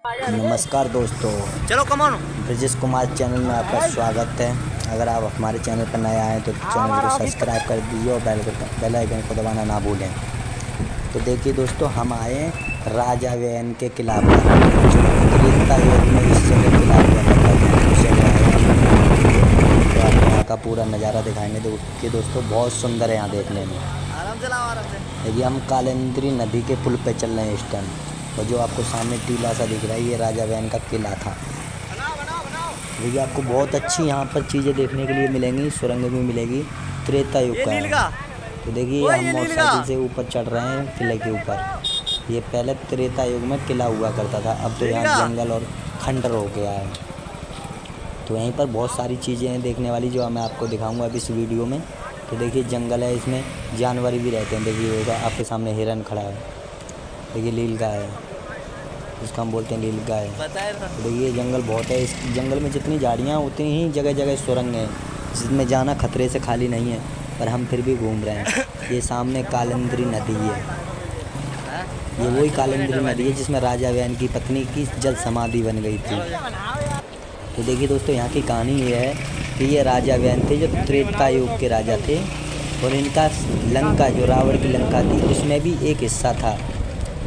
नमस्कार दोस्तों, चलो कमान ब्रजेश कुमार चैनल में आपका स्वागत है। अगर आप हमारे चैनल पर नए आए तो चैनल को सब्सक्राइब कर दीजिए और बेल आइकन को दबाना ना भूलें। तो देखिए दोस्तों, हम आए राजा व्ययन के किला पर, जो त्रेता युग में इस जगह किला हुआ करता था। उस जगह आए हैं तो आपको यहाँ का पूरा नज़ारा दिखाएंगे। देखिए दोस्तों, बहुत सुंदर है यहाँ देखने में। आराम से लाओ आराम से। देखिए हम कालिंदी नदी के पुल पे चल रहे हैं इस टाइम, और जो आपको सामने टीला सा दिख रहा है ये राजा व्ययन का किला था। देखिए आपको बहुत अच्छी यहाँ पर चीज़ें देखने के लिए मिलेंगी, सुरंग भी मिलेगी। त्रेता युग का है। तो देखिए हम मोटरसाइकिल से ऊपर चढ़ रहे हैं किले के ऊपर। ये पहले त्रेता युग में किला हुआ करता था, अब तो यहाँ जंगल और खंडर हो गया है। तो यहीं पर बहुत सारी चीज़ें हैं देखने वाली, जो मैं आपको दिखाऊंगा अभी इस वीडियो में। तो देखिए जंगल है, इसमें जानवर भी रहते हैं। देखिए आपके सामने हिरन खड़ा है, देखिए नीलगाय है, जिसको हम बोलते हैं नीलगाय। तो देखिए जंगल बहुत है, इस जंगल में जितनी झाड़ियाँ उतनी ही जगह जगह सुरंग हैं, जिसमें जाना खतरे से खाली नहीं है, पर हम फिर भी घूम रहे हैं। ये सामने कालिंदी नदी है, ये वही कालिंदी नदी है जिसमें राजा व्ययन की पत्नी की जल समाधि बन गई थी। तो देखिए दोस्तों, यहाँ की कहानी ये है कि ये राजा व्ययन थे जो त्रेता युग के राजा थे, और इनका लंका, जो रावण की लंका थी, उसमें भी एक हिस्सा था।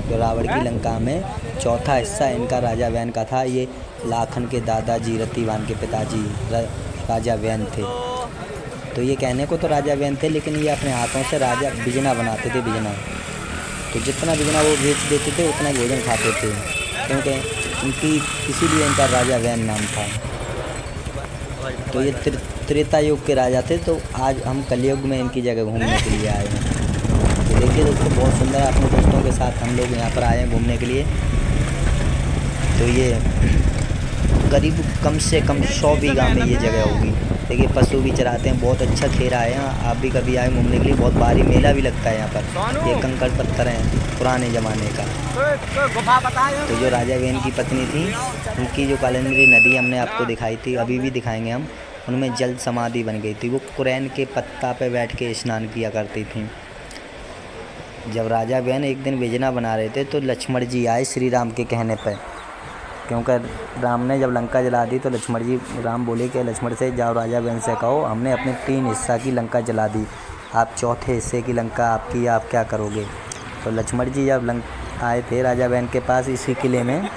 जो रावण की लंका में चौथा हिस्सा इनका राजा व्ययन का था। ये लाखन के दादाजी रतिवान के पिताजी राजा व्ययन थे। तो ये कहने को तो राजा व्ययन थे, लेकिन ये अपने हाथों से राजा बिजना बनाते थे, बिजना। तो जितना बिजना वो बेच देते थे उतना भोजन खाते थे, क्योंकि इनकी इसीलिए इनका राजा व्ययन नाम था। तो ये त्रेता युग के राजा थे। तो आज हम कलयुग में इनकी जगह घूमने के लिए आए हैं। तो देखिए दोस्तों, बहुत सुंदर है। अपने दोस्तों के साथ हम लोग यहाँ पर आए हैं घूमने के लिए। तो ये करीब कम से कम 100 बीघा में ये जगह होगी। देखिए पशु भी चराते हैं, बहुत अच्छा खेरा है यहाँ। आप भी कभी आए घूमने के लिए, बहुत भारी मेला भी लगता है यहाँ पर। ये कंकड़ पत्थर हैं पुराने ज़माने का। तो जो राजा व्ययन की पत्नी थी, उनकी जो कालिंदी नदी हमने आपको दिखाई थी, अभी भी दिखाएंगे हम, उनमें जल समाधि बन गई थी। वो कुरैन के पत्ता पे बैठ के स्नान किया करती थी। जब राजा व्ययन एक दिन बिजना बना रहे थे तो लक्ष्मण जी आए श्री राम के कहने पर, क्योंकि राम ने जब लंका जला दी तो लक्ष्मण जी, राम बोले कि लक्ष्मण से जाओ राजा व्ययन से कहो, हमने अपने 3 हिस्सा की लंका जला दी, आप चौथे हिस्से की लंका आपकी, आप क्या करोगे। तो लक्ष्मण जी जब आए थे राजा व्ययन के पास इसी किले में,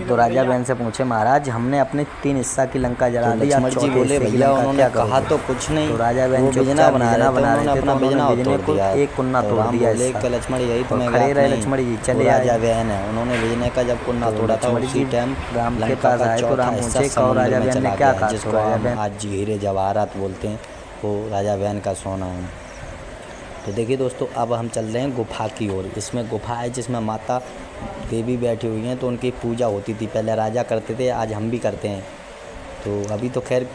तो राजा व्ययन से पूछे, महाराज हमने अपने 3 हिस्सा की लंका जला दी, आप चौथे बोले भैया उन्होंने कहा तो कुछ नहीं। तो राजा व्ययन बिजना बना रहे थे, तो उन्होंने बिजने को एक कुन्ना तोड़ दिया। लक्ष्मण यही तो खड़े रहे लक्ष्मण जी, चले राजा व्ययन है, उन्होंने बिजने का जब कुन्ना तोड़ा था उसी टाइम राम के पास आए। तो राम पूछे कहो राजा व्ययन ने क्या कहा, जिसको आज हीरे जवाहरात बोलते हैं, वो राजा व्ययन का सोना है। तो देखिए दोस्तों, अब हम चल रहे हैं गुफा की ओर। इसमें गुफा है जिसमें माता देवी बैठी हुई हैं, तो उनकी पूजा होती थी, पहले राजा करते थे, आज हम भी करते हैं। तो अभी तो खैर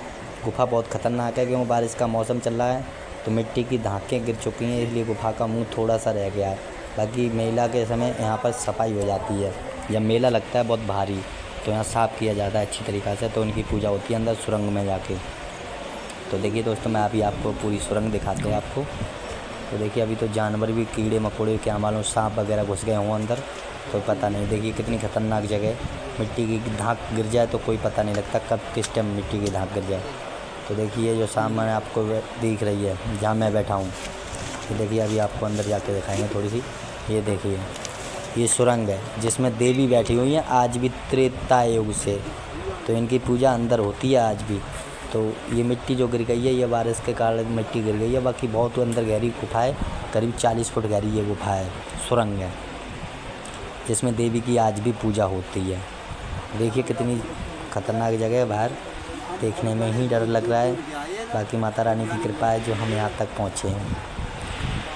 गुफा बहुत ख़तरनाक है, क्योंकि बारिश का मौसम चल रहा है, तो मिट्टी की धाकें गिर चुकी हैं, इसलिए गुफा का मुंह थोड़ा सा रह गया है। बाकी मेला के समय यहाँ पर सफाई हो जाती है, जब मेला लगता है बहुत भारी, तो यहाँ साफ़ किया जाता है अच्छी तरीक़ा से, तो उनकी पूजा होती है अंदर सुरंग में जाके। तो देखिए दोस्तों, मैं अभी आपको पूरी सुरंग दिखाते हैं आपको। तो देखिए अभी तो जानवर भी, कीड़े मकोड़े, क्या मालूम सांप वगैरह घुस गए हों अंदर, कोई पता नहीं। देखिए कितनी ख़तरनाक जगह, मिट्टी की धाक गिर जाए तो कोई पता नहीं लगता कब किस टाइम मिट्टी की धाक गिर जाए। तो देखिए जो सामने आपको दिख रही है जहाँ मैं बैठा हूँ, तो देखिए अभी आपको अंदर जाके दिखाएंगे थोड़ी सी। ये देखिए ये सुरंग है जिसमें देवी बैठी हुई हैं आज भी, त्रेता युग से। तो इनकी पूजा अंदर होती है आज भी। तो ये मिट्टी जो गिर गई है, ये बारिश के कारण मिट्टी गिर गई है, बाकी बहुत अंदर गहरी गुफा है, करीब 40 फुट गहरी ये गुफा है, सुरंग है, जिसमें देवी की आज भी पूजा होती है। देखिए कितनी ख़तरनाक जगह है, बाहर देखने में ही डर लग रहा है, बाकी माता रानी की कृपा है जो हम यहाँ तक पहुँचे हैं।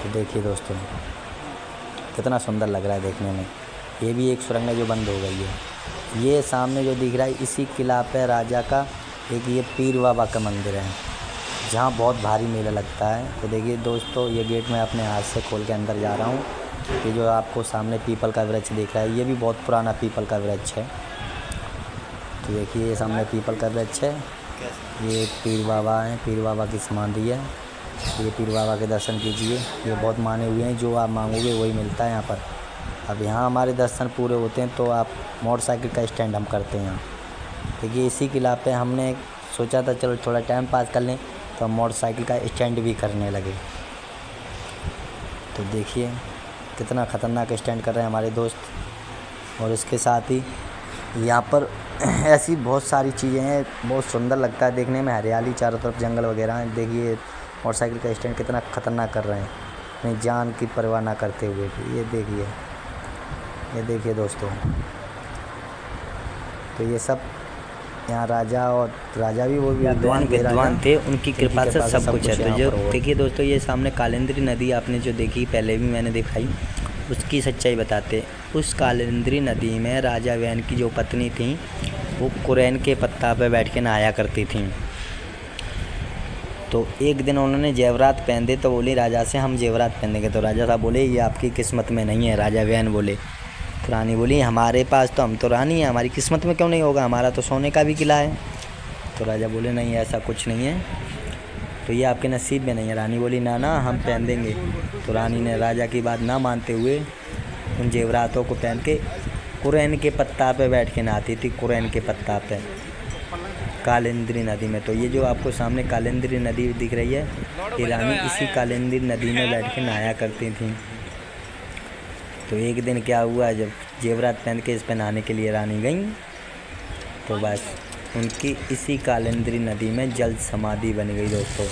तो देखिए दोस्तों कितना सुंदर लग रहा है देखने में। ये भी एक सुरंग है जो बंद हो गई है। ये सामने जो दिख रहा है, इसी किला पे राजा का एक ये पीर बाबा का मंदिर है, जहाँ बहुत भारी मेला लगता है। तो देखिए दोस्तों, ये गेट मैं अपने हाथ से खोल के अंदर जा रहा हूँ। ये जो आपको सामने पीपल का वृक्ष दिख रहा है, ये भी बहुत पुराना पीपल का वृक्ष है। तो देखिए ये सामने पीपल का वृक्ष है, ये पीर बाबा हैं, पीर बाबा की समाधि है। ये पीर बाबा के दर्शन कीजिए, ये बहुत माने हुए हैं, जो आप मांगोगे वही मिलता है यहाँ पर। अब यहाँ हमारे दर्शन पूरे होते हैं तो आप मोटरसाइकिल का स्टैंड हम करते हैं यहाँ। देखिए इसी किला पे हमने सोचा था चलो थोड़ा टाइम पास कर लें, तो हम मोटरसाइकिल का स्टैंड भी करने लगे। तो देखिए कितना ख़तरनाक स्टैंड कर रहे हैं हमारे दोस्त। और इसके साथ ही यहाँ पर ऐसी बहुत सारी चीज़ें हैं, बहुत सुंदर लगता है देखने में, हरियाली चारों तरफ, जंगल वगैरह हैं। देखिए मोटरसाइकिल का स्टैंड कितना ख़तरनाक कर रहे हैं, अपनी जान की परवाह ना करते हुए भी। ये देखिए दोस्तों, तो ये सब यहाँ राजा, और राजा भी वो भी विद्वान थे, उनकी कृपा से सब कुछ है। तो जो देखिए दोस्तों, ये सामने कालिंदी नदी आपने जो देखी, पहले भी मैंने दिखाई, उसकी सच्चाई बताते। उस कालिंदी नदी में राजा वैन की जो पत्नी थी वो कुरैन के पत्ता पे बैठ के नहाया करती थी। तो एक दिन उन्होंने जेवरात पहन दे, तो बोली राजा से हम जेवरात पहनेंगे। तो राजा साहब बोले ये आपकी किस्मत में नहीं है। राजा वैन बोले, तो रानी बोली हमारे पास तो, हम तो रानी हैं, हमारी किस्मत में क्यों नहीं होगा, हमारा तो सोने का भी किला है। तो राजा बोले नहीं ऐसा कुछ नहीं है, तो ये आपके नसीब में नहीं है। रानी बोली ना ना हम पहन देंगे। तो रानी ने राजा की बात ना मानते हुए उन जेवरातों को पहन के कुरैन के पत्ता पे बैठ के नहाती थी, कुरैन के पत्ता पे कालिंदी नदी में। तो ये जो आपको सामने कालिंदी नदी दिख रही है, ये रानी इसी कालिंदी नदी में बैठ के नहाया करती थी। तो एक दिन क्या हुआ, जब जेवरात पहन के इस पे नहाने के लिए रानी गई, तो बस उनकी इसी कालिंदी नदी में जल समाधि बन गई दोस्तों।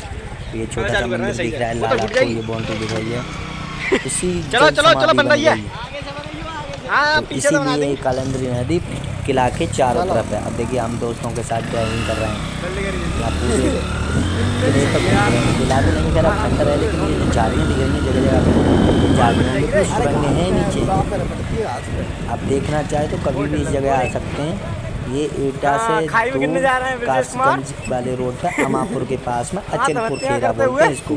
ये छोटा सा मंदिर दिख रहा है, लाल आपको ये बाउंड्री दिख रही है, इसी जल समाधि बन गई। तो इसीलिए कालिंदी नदी किला के चारों तरफ है। अब देखिए हम दोस्तों के साथ ड्राइविंग कर रहे हैं, या पूरे किला भी नहीं करा, खंडर है, लेकिन ये जो झाड़ियाँ दिख रही हैं जगह जगह पे, झाड़ियों में कुछ सुरंगें हैं नीचे। आप देखना चाहे तो कभी भी इस जगह आ सकते हैं। ये एटा से कासगंज वाले रोड पर अमापुर के पास में अचलपुर खेरा बोलते हैं इसको।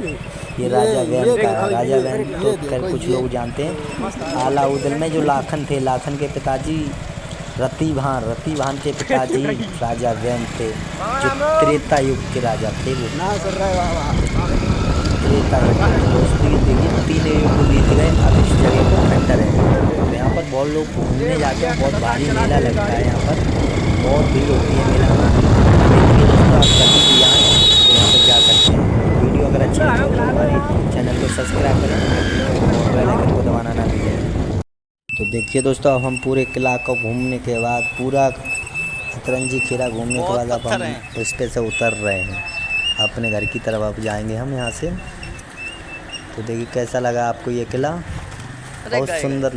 ये राजा वैन का है। राजा वैन तो खैर कुछ लोग जानते हैं। अलाउद्दीन में जो लाखन थे, लाखन के पिताजी रतिभान के पिताजी राजा वैन थे, जो त्रेता युग के राजा थे। वो त्रेता युग देखिए 3 युग बीत गए, अब इस जगह पर खंडर है। तो यहाँ पर बहुत लोग घूमने जाते हैं, बहुत भारी मेला लगता है, यहाँ पर बहुत भीड़ होती है मेला में। देखिए दोस्तों आप कभी भी आएँ तो यहाँ पर जा सकते हैं। वीडियो अगर अच्छी लगी तो हमारे चैनल को सब्सक्राइब करें और बेल आइकन को दबाना ना भूलें। तो देखिए दोस्तों, अब हम पूरे किला को घूमने के बाद, पूरा अतरंजी खेरा घूमने के बाद अब हम इस पे से उतर रहे हैं अपने घर की तरफ। अब जाएंगे हम यहाँ से। तो देखिए कैसा लगा आपको ये किला, बहुत सुंदर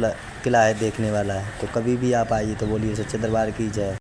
किला है, देखने वाला है। तो कभी भी आप आइए तो बोलिए सच्चे दरबार की जय।